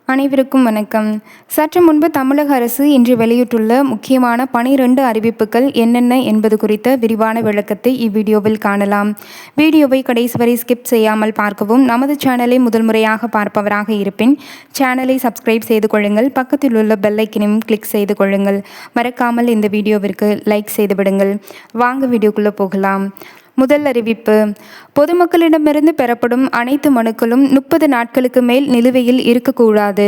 அனைவருக்கும் வணக்கம். சற்று முன்பு தமிழக அரசு இன்று வெளியிட்டுள்ள முக்கியமான 12 அறிவிப்புகள் என்னென்ன என்பது குறித்த விரிவான விளக்கத்தை இவ்வீடியோவில் காணலாம். வீடியோவை கடைசி வரை ஸ்கிப் செய்யாமல் பார்க்கவும். நமது சேனலை முதல் முறையாக பார்ப்பவராக இருப்பின் சேனலை சப்ஸ்கிரைப் செய்து கொள்ளுங்கள். பக்கத்தில் உள்ள பெல் ஐக்கனையும் கிளிக் செய்து கொள்ளுங்கள். மறக்காமல் இந்த வீடியோவிற்கு லைக் செய்துவிடுங்கள். வாங்க வீடியோக்குள்ளே போகலாம். முதல் அறிவிப்பு: பொதுமக்களிடமிருந்து பெறப்படும் அனைத்து மனுக்களும் 30 நாட்களுக்கு மேல் நிலுவையில் இருக்கக்கூடாது.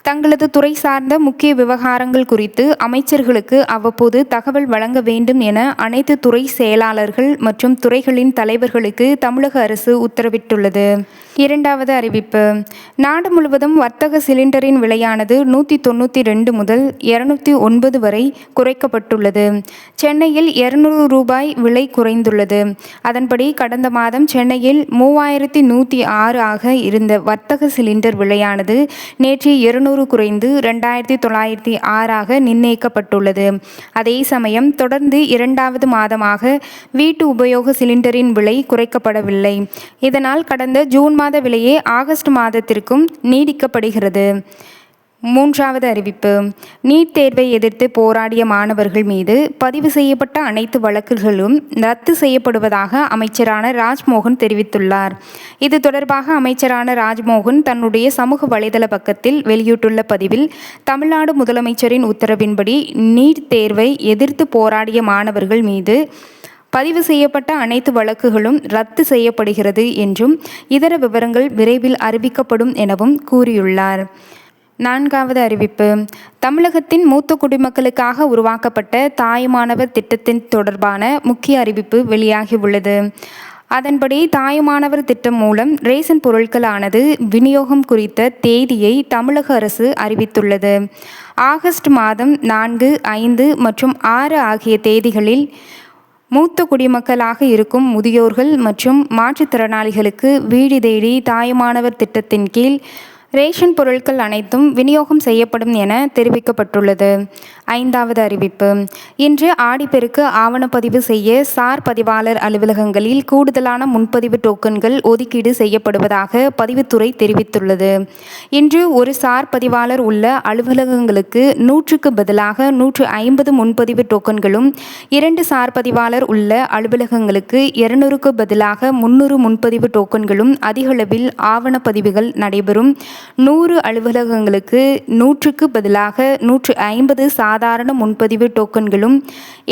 தங்களது துறை சார்ந்த முக்கிய விவகாரங்கள் குறித்து அமைச்சர்களுக்கு அவ்வப்போது தகவல் வழங்க வேண்டும் என அனைத்து துறை செயலாளர்கள் மற்றும் துறைகளின் தலைவர்களுக்கு தமிழக அரசு உத்தரவிட்டுள்ளது. இரண்டாவது அறிவிப்பு: நாடு முழுவதும் வர்த்தக சிலிண்டரின் விலையானது 192 முதல் 209 வரை குறைக்கப்பட்டுள்ளது. சென்னையில் 200 ரூபாய் விலை குறைந்துள்ளது. அதன்படி கடந்த மாதம் சென்னையில் 3106 ஆக இருந்த வர்த்தக சிலிண்டர் விலையானது நேற்று 200 குறைந்து 2906 ஆக நிர்ணயிக்கப்பட்டுள்ளது. அதே சமயம் தொடர்ந்து இரண்டாவது மாதமாக வீட்டு உபயோக சிலிண்டரின் விலை குறைக்கப்படவில்லை. இதனால் கடந்த ஜூன் மாத விலையே ஆகஸ்ட் மாதத்திற்கும் நீடிக்கப்படுகிறது. மூன்றாவது அறிவிப்பு: நீட் தேர்வை எதிர்த்து போராடிய மாணவர்கள் மீது பதிவு செய்யப்பட்ட அனைத்து வழக்குகளும் ரத்து செய்யப்படுவதாக அமைச்சரான ராஜ்மோகன் தெரிவித்துள்ளார். இது தொடர்பாக அமைச்சரான ராஜ்மோகன் தன்னுடைய சமூக வலைதள பக்கத்தில் வெளியிட்டுள்ள பதிவில், தமிழ்நாடு முதலமைச்சரின் உத்தரவின்படி நீட் தேர்வை எதிர்த்து போராடிய மாணவர்கள் மீது பதிவு செய்யப்பட்ட அனைத்து வழக்குகளும் ரத்து செய்யப்படுகிறது என்றும் இதர விவரங்கள் விரைவில் அறிவிக்கப்படும் எனவும் கூறியுள்ளார். நான்காவது அறிவிப்பு: தமிழகத்தின் மூத்த குடிமக்களுக்காக உருவாக்கப்பட்ட தாயுமானவர் திட்டத்தின் தொடர்பான முக்கிய அறிவிப்பு வெளியாகியுள்ளது. அதன்படி தாயுமானவர் திட்டம் மூலம் ரேஷன் பொருட்களானது விநியோகம் குறித்த தேதியை தமிழக அரசு அறிவித்துள்ளது. ஆகஸ்ட் மாதம் 4, 5 மற்றும் 6 ஆகிய தேதிகளில் மூத்த குடிமக்களாக இருக்கும் முதியோர்கள் மற்றும் மாற்றுத்திறனாளிகளுக்கு வீடு தேடி தாயுமானவர் திட்டத்தின் கீழ் ரேஷன் பொருட்கள் அனைத்தும் விநியோகம் செய்யப்படும் என தெரிவிக்கப்பட்டுள்ளது. ஐந்தாவது அறிவிப்பு: இன்று ஆடிப்பெருக்கு ஆவணப்பதிவு செய்ய சார் பதிவாளர் அலுவலகங்களில் கூடுதலான முன்பதிவு டோக்கன்கள் ஒதுக்கீடு செய்யப்படுவதாக பதிவுத்துறை தெரிவித்துள்ளது. இன்று ஒரு சார் பதிவாளர் உள்ள அலுவலகங்களுக்கு 100க்கு பதிலாக 150 முன்பதிவு டோக்கன்களும், 2 சார் பதிவாளர் உள்ள அலுவலகங்களுக்கு 200க்கு பதிலாக 300 முன்பதிவு டோக்கன்களும் அதிகளவில் ஆவணப்பதிவுகள் நடைபெறும். 100 அலுவலகங்களுக்கு 100க்கு பதிலாக 150 சாதாரண முன்பதிவு டோக்கன்களும்,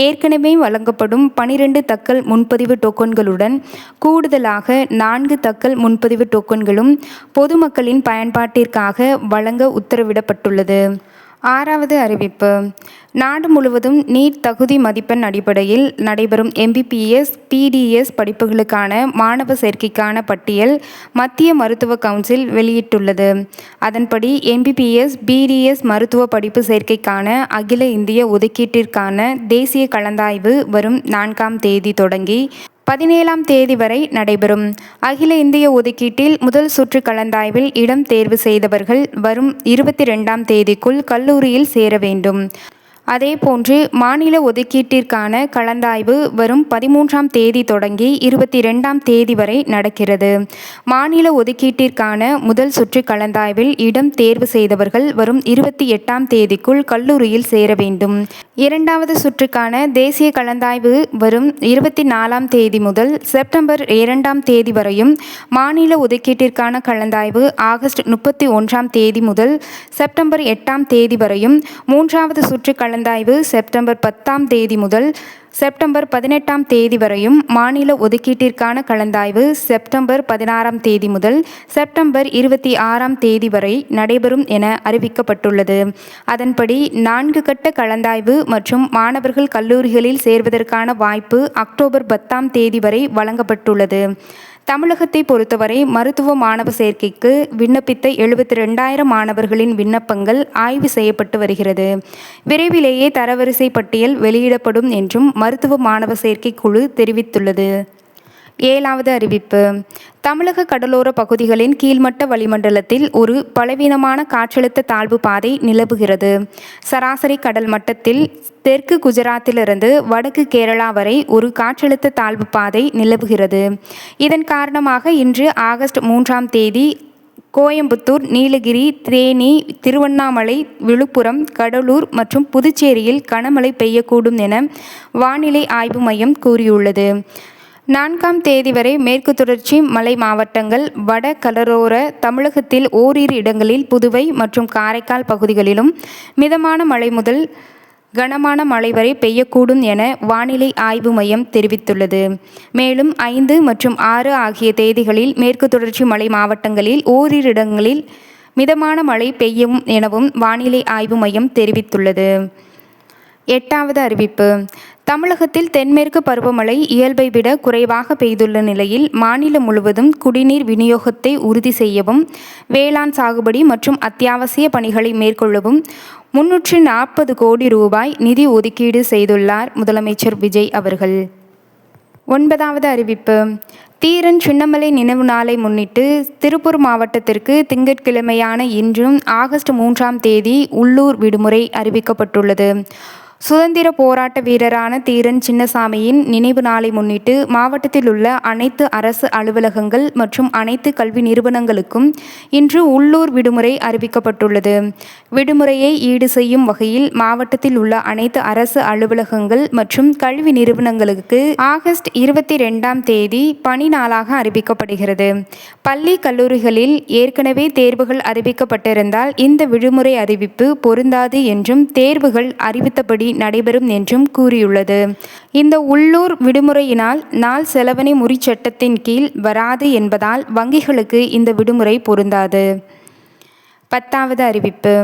ஏற்கனவே வழங்கப்படும் 12 தக்கல் முன்பதிவு டோக்கன்களுடன் கூடுதலாக 4 தக்கல் முன்பதிவு டோக்கன்களும் பொதுமக்களின் பயன்பாட்டிற்காக வழங்க உத்தரவிடப்பட்டுள்ளது. ஆறாவது அறிவிப்பு: நாடு முழுவதும் நீட் தகுதி மதிப்பெண் அடிப்படையில் நடைபெறும் MBBS, PDS படிப்புகளுக்கான மாணவர் சேர்க்கைக்கான பட்டியல் மத்திய மருத்துவ கவுன்சில் வெளியிட்டுள்ளது. அதன்படி MBBS, BDS மருத்துவ படிப்பு சேர்க்கைக்கான அகில இந்திய ஒதுக்கீட்டிற்கான தேசிய கலந்தாய்வு வரும் 4ஆம் தேதி தொடங்கி 17ஆம் தேதி வரை நடைபெறும். அகில இந்திய ஒதுக்கீட்டில் முதல் சுற்று கலந்தாய்வில் இடம் தேர்வு செய்தவர்கள் வரும் 22ஆம் தேதிக்குள் கல்லூரியில் சேர வேண்டும். அதேபோன்று மாநில ஒதுக்கீட்டிற்கான கலந்தாய்வு வரும் 13ஆம் தேதி தொடங்கி 22ஆம் தேதி வரை நடக்கிறது. மாநில ஒதுக்கீட்டிற்கான முதல் சுற்று கலந்தாய்வில் இடம் தேர்வு செய்தவர்கள் வரும் 28ஆம் தேதிக்குள் கல்லூரியில் சேர வேண்டும். இரண்டாவது சுற்றுக்கான தேசிய கலந்தாய்வு வரும் 24ஆம் தேதி முதல் செப்டம்பர் 2ஆம் தேதி வரையும், மாநில ஒதுக்கீட்டிற்கான கலந்தாய்வு ஆகஸ்ட் 31ஆம் தேதி முதல் செப்டம்பர் 8ஆம் தேதி வரையும், மூன்றாவது சுற்று கலந்தாய்வு செப்டம்பர் 10ஆம் தேதி முதல் செப்டம்பர் 18ஆம் தேதி வரையும், மாநில ஒதுக்கீட்டிற்கான கலந்தாய்வு செப்டம்பர் 16ஆம் தேதி முதல் செப்டம்பர் 26ஆம் தேதி வரை நடைபெறும் என அறிவிக்கப்பட்டுள்ளது. அதன்படி 4 கட்ட கலந்தாய்வு மற்றும் மாணவர்கள் கல்லூரிகளில் சேர்வதற்கான வாய்ப்பு அக்டோபர் 10ஆம் தேதி வரை வழங்கப்பட்டுள்ளது. தமிழகத்தை பொறுத்தவரை மருத்துவ மாணவ சேர்க்கைக்கு விண்ணப்பித்த 72,000 மாணவர்களின் விண்ணப்பங்கள் ஆய்வு செய்யப்பட்டு வருகிறது. விரைவிலேயே தரவரிசை பட்டியல் வெளியிடப்படும் என்றும் மருத்துவ மாணவ சேர்க்கை குழு தெரிவித்துள்ளது. ஏழாவது அறிவிப்பு: தமிழக கடலோர பகுதிகளின் கீழ்மட்ட வளிமண்டலத்தில் ஒரு பலவீனமான காற்றழுத்த தாழ்வு பாதை நிலவுகிறது. சராசரி கடல் மட்டத்தில் தெற்கு குஜராத்திலிருந்து வடக்கு கேரளா வரை ஒரு காற்றழுத்த தாழ்வு பாதை நிலவுகிறது. இதன் காரணமாக இன்று ஆகஸ்ட் 3ஆம் தேதி கோயம்புத்தூர், நீலகிரி, தேனி, திருவண்ணாமலை, விழுப்புரம், கடலூர் மற்றும் புதுச்சேரியில் கனமழை பெய்யக்கூடும் என வானிலை ஆய்வு மையம் கூறியுள்ளது. 4ஆம் தேதி வரை மேற்கு தொடர்ச்சி மலை மாவட்டங்கள், வட கடலோர தமிழகத்தில் ஓரிரு இடங்களில், புதுவை மற்றும் காரைக்கால் பகுதிகளிலும் மிதமான மழை முதல் கனமான மழை வரை பெய்யக்கூடும் என வானிலை ஆய்வு மையம் தெரிவித்துள்ளது. மேலும் 5 மற்றும் 6 ஆகிய தேதிகளில் மேற்கு தொடர்ச்சி மலை மாவட்டங்களில் ஓரிரு இடங்களில் மிதமான மழை பெய்யும் எனவும் வானிலை ஆய்வு மையம் தெரிவித்துள்ளது. 8வது அறிவிப்பு. தமிழகத்தில் தென்மேற்கு பருவமழை இயல்பை விட குறைவாக பெய்துள்ள நிலையில் மாநிலம் முழுவதும் குடிநீர் விநியோகத்தை உறுதி செய்யவும், வேளாண் சாகுபடி மற்றும் அத்தியாவசிய பணிகளை மேற்கொள்ளவும் 340 கோடி ரூபாய் நிதி ஒதுக்கீடு செய்துள்ளார் முதலமைச்சர் விஜய் அவர்கள். 9வது அறிவிப்பு. தீரன் சின்னமலை நினைவு நாளை முன்னிட்டு திருப்பூர் மாவட்டத்திற்கு திங்கட்கிழமையான இன்றும் ஆகஸ்ட் 3ஆம் தேதி உள்ளூர் விடுமுறை அறிவிக்கப்பட்டுள்ளது. சுதந்திர போராட்ட வீரரான தீரன் சின்னசாமியின் நினைவு நாளை முன்னிட்டு மாவட்டத்தில் உள்ள அனைத்து அரசு அலுவலகங்கள் மற்றும் அனைத்து கல்வி நிறுவனங்களுக்கும் இன்று உள்ளூர் விடுமுறை அறிவிக்கப்பட்டுள்ளது. விடுமுறையை ஈடு செய்யும் வகையில் மாவட்டத்தில் உள்ள அனைத்து அரசு அலுவலகங்கள் மற்றும் கல்வி நிறுவனங்களுக்கு ஆகஸ்ட் 22ஆம் தேதி பணி நாளாக அறிவிக்கப்படுகிறது. பள்ளி, கல்லூரிகளில் ஏற்கனவே தேர்வுகள் அறிவிக்கப்பட்டிருந்தால் இந்த விடுமுறை அறிவிப்பு பொருந்தாது என்றும் தேர்வுகள் அறிவித்தபடி நடைபெறும் என்றும் கூறியுள்ளது. இந்த உள்ளூர் விடுமுறையினால் நாள் செலவணி முறி சட்டத்தின் கீழ் வராது என்பதால் வங்கிகளுக்கு இந்த விடுமுறை பொருந்தாது. 10வது அறிவிப்பு.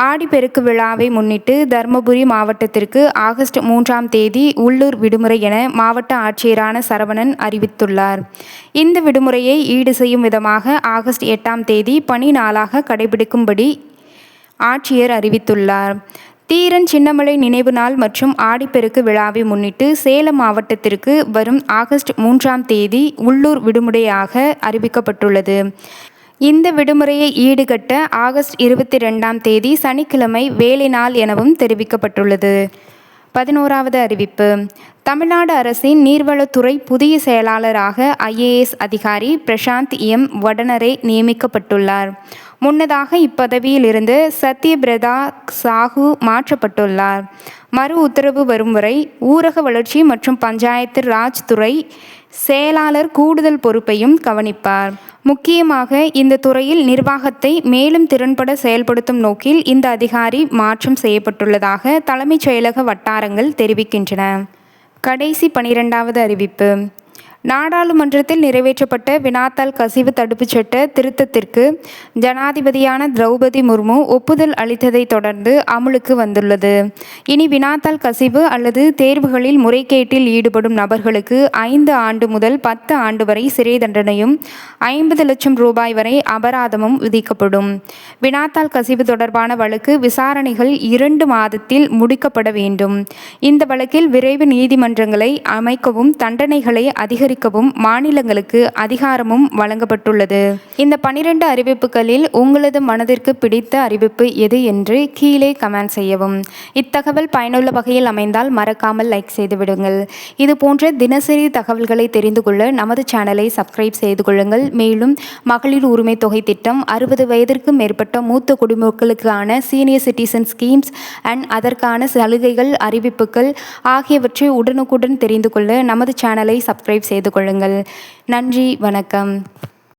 ஆடிப்பெருக்கு விழாவை முன்னிட்டு தருமபுரி மாவட்டத்திற்கு ஆகஸ்ட் 3ஆம் தேதி உள்ளூர் விடுமுறை என மாவட்ட ஆட்சியரான சரவணன் அறிவித்துள்ளார். இந்த விடுமுறையை ஈடு செய்யும் விதமாக ஆகஸ்ட் 8ஆம் தேதி பணி நாளாக கடைபிடிக்கும்படி ஆட்சியர் அறிவித்துள்ளார். தீரன் சின்னமலை நினைவு நாள் மற்றும் ஆடிப்பெருக்கு விழாவை முன்னிட்டு சேலம் மாவட்டத்திற்கு வரும் ஆகஸ்ட் 3ஆம் தேதி உள்ளூர் விடுமுறையாக அறிவிக்கப்பட்டுள்ளது. இந்த விடுமுறையை ஈடுகட்ட ஆகஸ்ட் 22ஆம் தேதி சனிக்கிழமை வேலை நாள் எனவும் தெரிவிக்கப்பட்டுள்ளது. 11வது அறிவிப்பு. தமிழ்நாடு அரசின் நீர்வளத்துறை புதிய செயலாளராக IAS அதிகாரி பிரசாந்த் M. வடனரே நியமிக்கப்பட்டுள்ளார். முன்னதாக இப்பதவியில் இருந்து சத்யபிரதா சாஹூ மாற்றப்பட்டுள்ளார். மறு உத்தரவு வரும் வரை ஊரக வளர்ச்சி மற்றும் பஞ்சாயத்து ராஜ் துறை செயலாளர் கூடுதல் பொறுப்பையும் கவனிப்பார். முக்கியமாக இந்த துறையில் நிர்வாகத்தை மேலும் திறன்பட செயல்படுத்தும் நோக்கில் இந்த அதிகாரி மாற்றம் செய்யப்பட்டுள்ளதாக தலைமைச் செயலக வட்டாரங்கள் தெரிவிக்கின்றன. கடைசி 12வது அறிவிப்பு. நாடாளுமன்றத்தில் நிறைவேற்றப்பட்ட வினாத்தாள் கசிவு தடுப்புச் சட்ட திருத்தத்திற்கு ஜனாதிபதியான திரௌபதி முர்மு ஒப்புதல் அளித்ததை தொடர்ந்து அமலுக்கு வந்துள்ளது. இனி வினாத்தாள் கசிவு அல்லது தேர்வுகளில் முறைகேட்டில் ஈடுபடும் நபர்களுக்கு 5 ஆண்டு முதல் 10 ஆண்டு வரை சிறை தண்டனையும் 50 லட்சம் ரூபாய் வரை அபராதமும் விதிக்கப்படும். வினாத்தாள் கசிவு தொடர்பான வழக்கு விசாரணைகள் 2 மாதத்தில் முடிக்கப்பட வேண்டும். இந்த வழக்கில் விரைவு நீதிமன்றங்களை அமைக்கவும் தண்டனைகளை அதிகரிக்கவும் மாநிலங்களுக்கு அதிகாரமும் வழங்கப்பட்டுள்ளது. இந்த 12 அறிவிப்புகளில் உங்களது மனதிற்கு பிடித்த அறிவிப்பு எது என்று கீழே கமெண்ட் செய்யவும். இத்தகவல் பயனுள்ள வகையில் அமைந்தால் மறக்காமல் லைக் செய்து விடுங்கள். இது போன்ற தினசரி தகவல்களை தெரிந்து கொள்ள நமது சேனலை சப்ஸ்கிரைப் செய்து கொள்ளுங்கள். மேலும் மகளிர் உரிமை தொகை திட்டம், 60 வயதிற்கு மேற்பட்ட மூத்த குடிமக்களுக்கான சீனியர் சிட்டிசன் ஸ்கீம்ஸ் அண்ட் அதற்கான சலுகைகள், அறிவிப்புகள் ஆகியவற்றை உடனுக்குடன் தெரிந்து கொள்ள நமது சேனலை சப்ஸ்கிரைப் செய்து கொள்ளுங்கள். நன்றி, வணக்கம்.